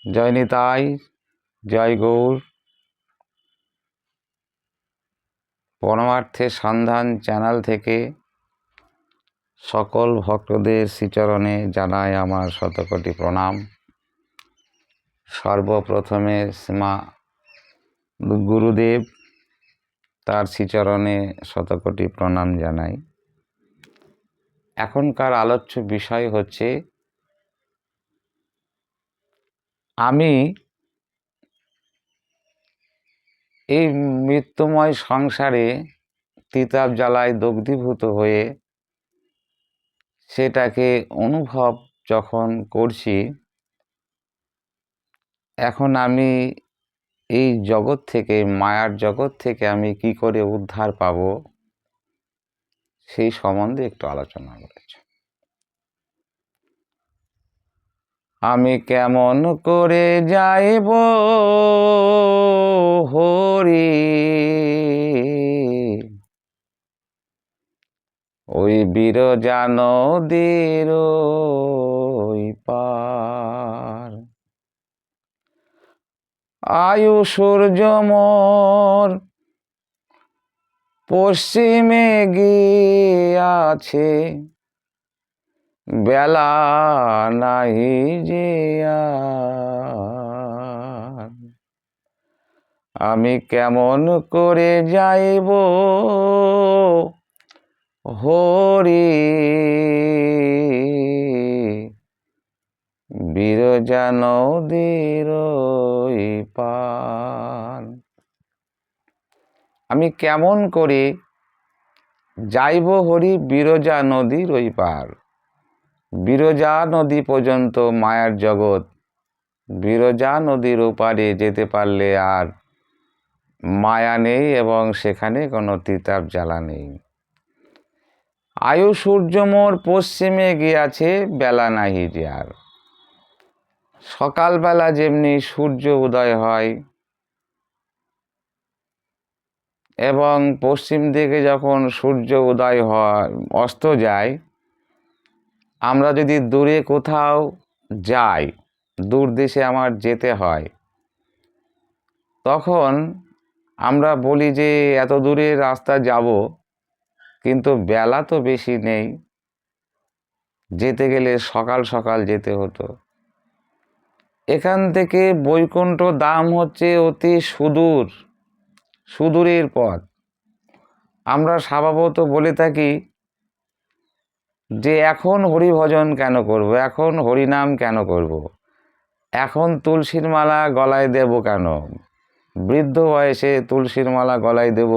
জয় নিতাই, জয় গৌর। পরমার্থের সন্ধান চ্যানেল থেকে সকল ভক্তদের শ্রীচরণে জানাই আমার শতকোটি প্রণাম। সর্বপ্রথমে শ্রীমা গুরুদেব, তার শ্রীচরণে শতকোটি প্রণাম জানাই। এখনকার আলোচ্য বিষয় হচ্ছে, আমি এই মৃত্যুময় সংসারে তিতাব জ্বালায় দগ্ধীভূত হয়ে সেটাকে অনুভব যখন করছি, এখন আমি এই জগৎ থেকে, মায়ার জগৎ থেকে আমি কি করে উদ্ধার পাব, সেই সম্বন্ধে একটু আলোচনা করেছি। আমি কেমন করে যাইব হরি ওই বিরজা নদীর ওই পার, আয়ু সূর্য মোর পশ্চিমে গিয়াছে, বেলা নাহি যে আর। আমি কেমন করে যাইব হরি বিরজা নদীর ওই পার। আমি কেমন করে যাইব হরি বিরজা নদীর ওই পার। বিরজা নদী পর্যন্ত মায়ার জগৎ, বিরজা নদীর ওপারে যেতে পারলে আর মায়া নেই এবং সেখানে কোনো তিতাব জ্বালা নেই। আয়ু সূর্য মোর পশ্চিমে গিয়াছে, বেলা নাহি যে আর। সকালবেলা যেমনি সূর্য উদয় হয় এবং পশ্চিম দিকে যখন সূর্য উদয় হয় অস্ত যায়, আমরা যদি দূরে কোথাও যাই, দূর দেশে আমার যেতে হয়, তখন আমরা বলি যে এত দূরে রাস্তা যাব, কিন্তু বেলা তো বেশি নেই, যেতে গেলে সকাল সকাল যেতে হতো। এখান থেকে বৈকুণ্ঠ ধাম হচ্ছে অতি সুদূর, সুদূরের পথ। আমরা স্বভাবত বলে থাকি যে এখন হরিভজন কেন করব, এখন হরিনাম কেন করব, এখন তুলসীর মালা গলায় দেব কেন, বৃদ্ধ বয়সে তুলসীর মালা গলায় দেব।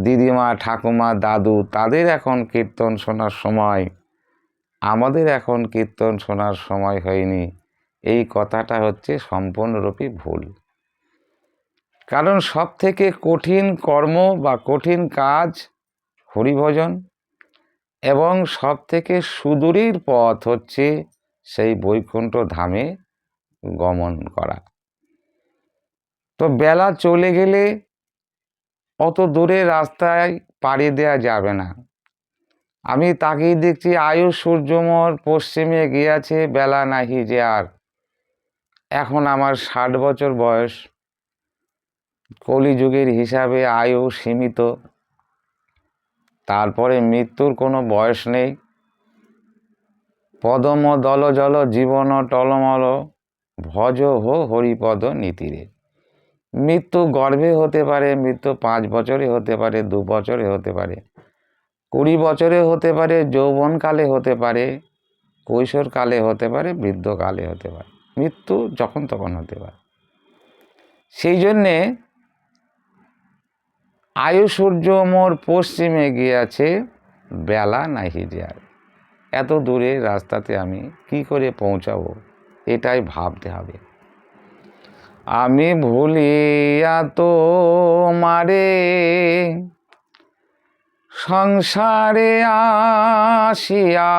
দিদিমা, ঠাকুমা, দাদু, তাদের এখন কীর্তন শোনার সময়, আমাদের এখন কীর্তন শোনার সময় হয়নি। এই কথাটা হচ্ছে সম্পূর্ণরূপে ভুল। কারণ সব থেকে কঠিন কর্ম বা কঠিন কাজ হরিভজন, এবং সব থেকে সুদূরের পথ হচ্ছে সেই বৈকুণ্ঠ ধামে গমন করা। তো বেলা চলে গেলে অত দূরের রাস্তায় পাড়ি দেওয়া যাবে না। আমি তাকিয়ে দেখছি আয়ু সূর্যমোর পশ্চিমে গিয়াছে, বেলা নাহি যে আর। এখন আমার 60 বছর বয়স। কলিযুগের হিসাবে আয়ু সীমিত, তারপরে মৃত্যুর কোনো বয়স নেই। পদম দল জল জীবন টলমল, ভজ হো হরিপদ নীতিরে। মৃত্যু গর্ভে হতে পারে, মৃত্যু 5 বছরে হতে পারে, 2 বছরে হতে পারে, 20 বছরে হতে পারে, যৌবনকালে হতে পারে, কৈশোরকালে হতে পারে, বৃদ্ধকালে হতে পারে। মৃত্যু যখন তখন হতে পারে। সেই জন্যে আয়ু সূর্য মোর পশ্চিমে গিয়াছে, বেলা নাহি যে আর। এত দূরে রাস্তাতে আমি কি করে পৌঁছাবো, এটাই ভাবতে হবে। আমি ভুলিয়া তো মারে সংসারে আসিয়া,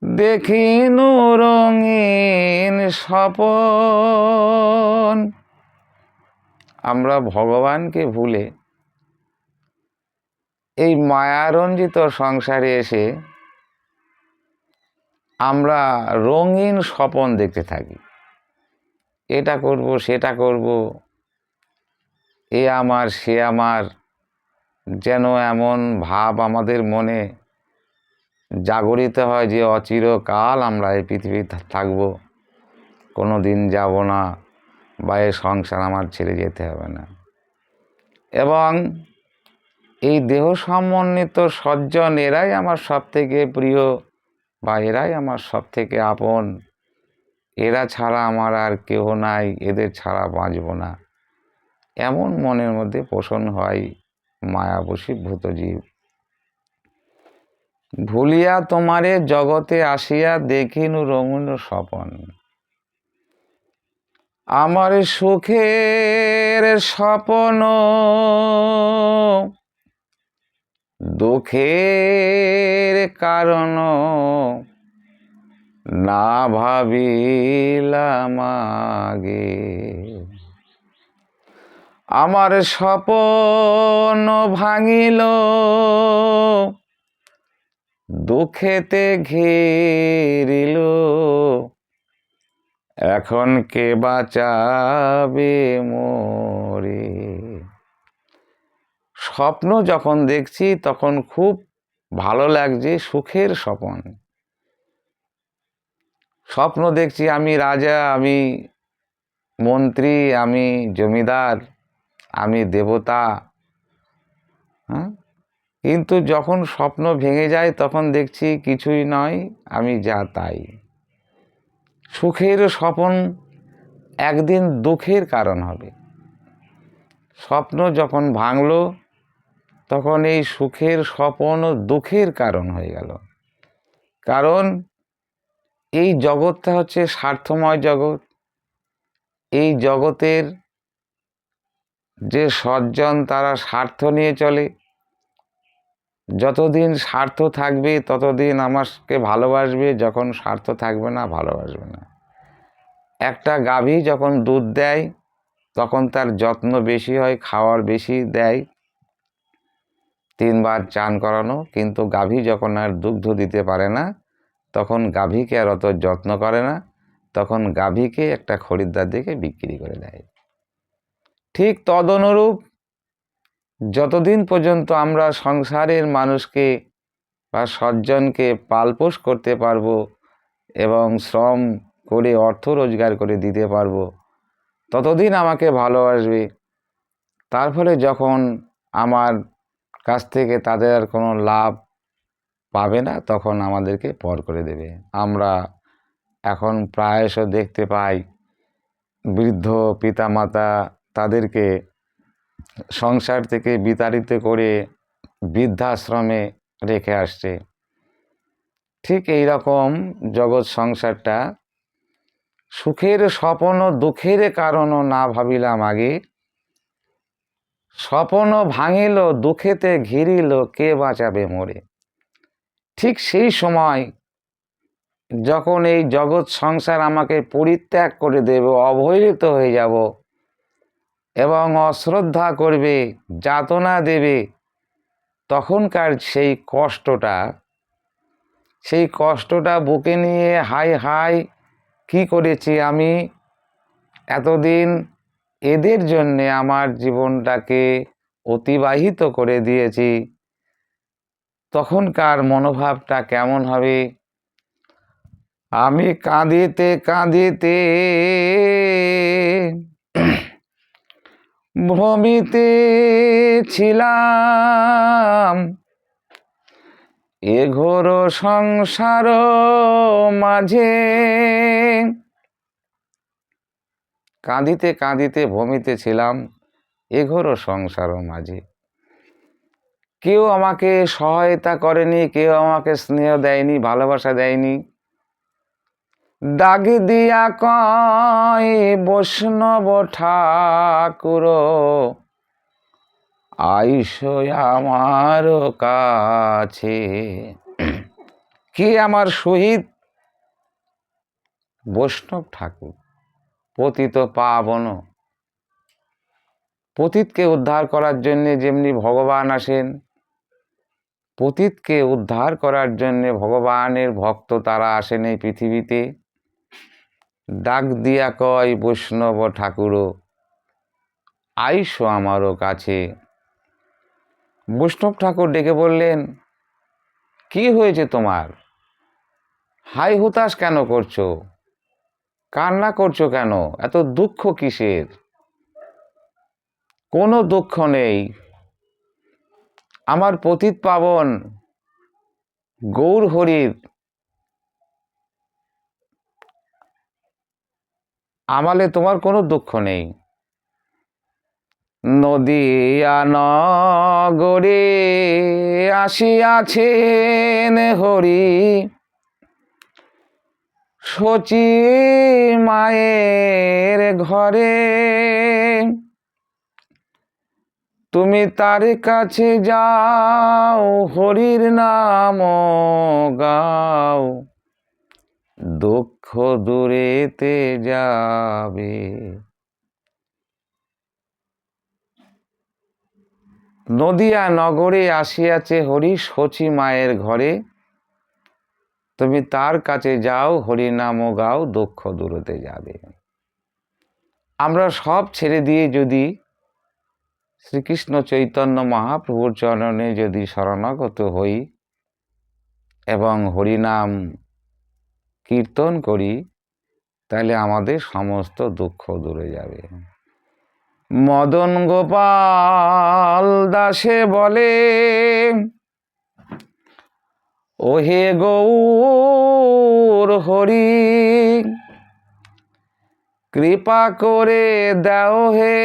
দেখিনু রঙিন স্বপন। আমরা ভগবানকে ভুলে এই মায়ারঞ্জিত সংসারে এসে আমরা রঙিন স্বপন দেখতে থাকি, এটা করব সেটা করব, এ আমার সে আমার, যেন এমন ভাব আমাদের মনে জাগরিত হয় যে অচিরকাল আমরা এই পৃথিবীতে থাকব, কোনো দিন যাব না, বা এই সংসার আমার ছেড়ে যেতে হবে না। এবং এই দেহ সমন্বিত সজ্জন এরাই আমার সব থেকে প্রিয়, বা এরাই আমার সব থেকে আপন, এরা ছাড়া আমার আর কেহ নাই, এদের ছাড়া বাঁচব না, এমন মনের মধ্যে পোষণ হয় মায়াবশীভূত জীব। ভুলিয়া তোমারে জগতে আসিয়া দেখিনু রঙিন স্বপন, আমার সুখের স্বপন দুঃখের কারণ না ভাবিলাম আগে, আমার স্বপন ভাঙিল দুঃখেতে ঘেরিল, এখন কে বাঁচাবে মোরে। স্বপ্ন যখন দেখছি তখন খুব ভালো লাগছে, সুখের স্বপন। স্বপ্ন দেখছি আমি রাজা, আমি মন্ত্রী, আমি জমিদার, আমি দেবতা, হ্যাঁ, কিন্তু যখন স্বপ্ন ভেঙে যায় তখন দেখছি কিছুই নয়, আমি যা তাই। সুখের স্বপন একদিন দুঃখের কারণ হবে। স্বপ্ন যখন ভাঙলো তখন এই সুখের স্বপনও দুঃখের কারণ হয়ে গেল। কারণ এই জগৎটা হচ্ছে স্বার্থময় জগৎ। এই জগতের যে সজ্জন তারা স্বার্থ নিয়ে চলে। যতদিন স্বার্থ থাকবে ততদিন আমাকে ভালোবাসবে, যখন স্বার্থ থাকবে না ভালোবাসবে না। একটা গাভী যখন দুধ দেয় তখন তার যত্ন বেশি হয়, খাওয়ার বেশি দেয়, 3 বার চান করানো, কিন্তু গাভী যখন আর দুগ্ধ দিতে পারে না তখন গাভীকে আর অত যত্ন করে না, তখন গাভীকে একটা খরিদ্দার দিকে বিক্রি করে দেয়। ঠিক তদনুরূপ যতদিন পর্যন্ত আমরা সংসারের মানুষকে বা সজ্জনকে পালপোষ করতে পারবো এবং শ্রম করে অর্থ রোজগার করে দিতে পারবো, ততদিন আমাকে ভালোবাসবে। তার ফলে যখন আমার কাছ থেকে তাদের আর কোনো লাভ পাবে না তখন আমাদেরকে পর করে দেবে। আমরা এখন প্রায়শ দেখতে পাই বৃদ্ধ পিতামাতা তাদেরকে সংসার থেকে বিতাড়িত করে বৃদ্ধাশ্রমে রেখে আসছে। ঠিক এই রকম জগৎ সংসারটা সুখের স্বপন দুঃখের কারণ না ভাবিলাম আগে, স্বপন ভাঙিল দুঃখেতে ঘিরিল কে বাঁচাবে মোরে। ঠিক সেই সময় যখন এই জগৎ সংসার আমাকে পরিত্যাগ করে দেবে, অবহেলিত হয়ে যাব এবং অশ্রদ্ধা করবে, যাতনা দেবে, তখনকার সেই কষ্টটা বুকে নিয়ে হাই হাই কি করেছি আমি এতদিন, এদের জন্যে আমার জীবনটাকে অতিবাহিত করে দিয়েছি, তখনকার মনোভাবটা কেমন হবে? আমি কাঁদিতে কাঁদিতে ভ্রমিতে ছিলাম, এ ঘোর সংসার মাঝে। কাঁদিতে কাঁদিতে ভ্রমিতে ছিলাম এ ঘোর সংসার মাঝে। কেউ আমাকে সহায়তা করেনি, কেউ আমাকে স্নেহ দেয়নি, ভালোবাসা দেয়নি। দাগি দিয়া কয় বৈষ্ণব ঠাকুর আইসো আমার কাছে। কে আমার শহীদ? বৈষ্ণব ঠাকুর, পতিত পাবন। পতিতকে উদ্ধার করার জন্যে যেমনি ভগবান আসেন, পতিতকে উদ্ধার করার জন্যে ভগবানের ভক্ত তারা আসেন এই পৃথিবীতে। ডাক দিয়া কয় বৈষ্ণব ঠাকুরও আইসো আমারও কাছে। বৈষ্ণব ঠাকুর ডেকে বললেন, কি হয়েছে তোমার? হাই হুতাশ কেন করছো? কান্না করছো কেন? এত দুঃখ কিসের? কোনো দুঃখ নেই। আমার পতিত পাবন গৌর হরির আমালে তোমার কোনো দুঃখ নেই। নদিয়া নগরে আসিয়াছেন হরি, শচী মায়ের ঘরে। তুমি তার কাছে যাও, হরির নাম গাও, দুঃখ দূরেতে যাবে। নদিয়া নগরে আসিয়াছে হরি, শচী মায়ের ঘরে। তুমি তার কাছে যাও, হরি নাম গাও, দুঃখ দূরেতে যাবে। আমরা সব ছেড়ে দিয়ে যদি শ্রীকৃষ্ণ চৈতন্য মহাপ্রভুর চরণে যদি শরণাগত হই এবং হরিনাম কীর্তন করি, তাহলে আমাদের সমস্ত দুঃখ দূরে যাবে। মদন গোপাল দাসে বলে, ওহে গৌর হরি, কৃপা করে দাও হে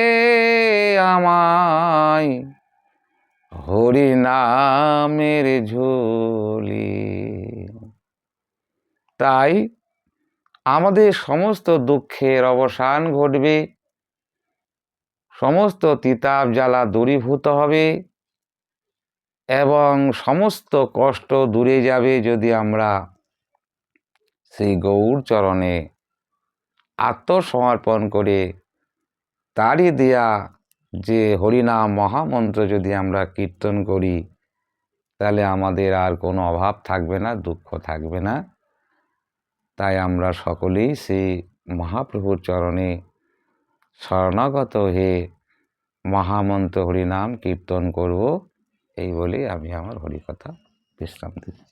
আমায় হরি নামের ঝুলি। তাই আমাদের সমস্ত দুঃখের অবসান ঘটবে, সমস্ত তিতাব জ্বালা দূরীভূত হবে এবং সমস্ত কষ্ট দূরে যাবে যদি আমরা সেই গৌর চরণে আত্মসমর্পণ করে তারই দেয়া যে হরিনাম মহামন্ত্র যদি আমরা কীর্তন করি, তাহলে আমাদের আর কোনো অভাব থাকবে না, দুঃখ থাকবে না। তাই আমরা সকলেই সেই মহাপ্রভুর চরণে শরণাগত হয়ে মহামন্ত্র হরিনাম কীর্তন করব, এই বলে আমি আমার হরিকথা বিশ্রাম দিচ্ছি।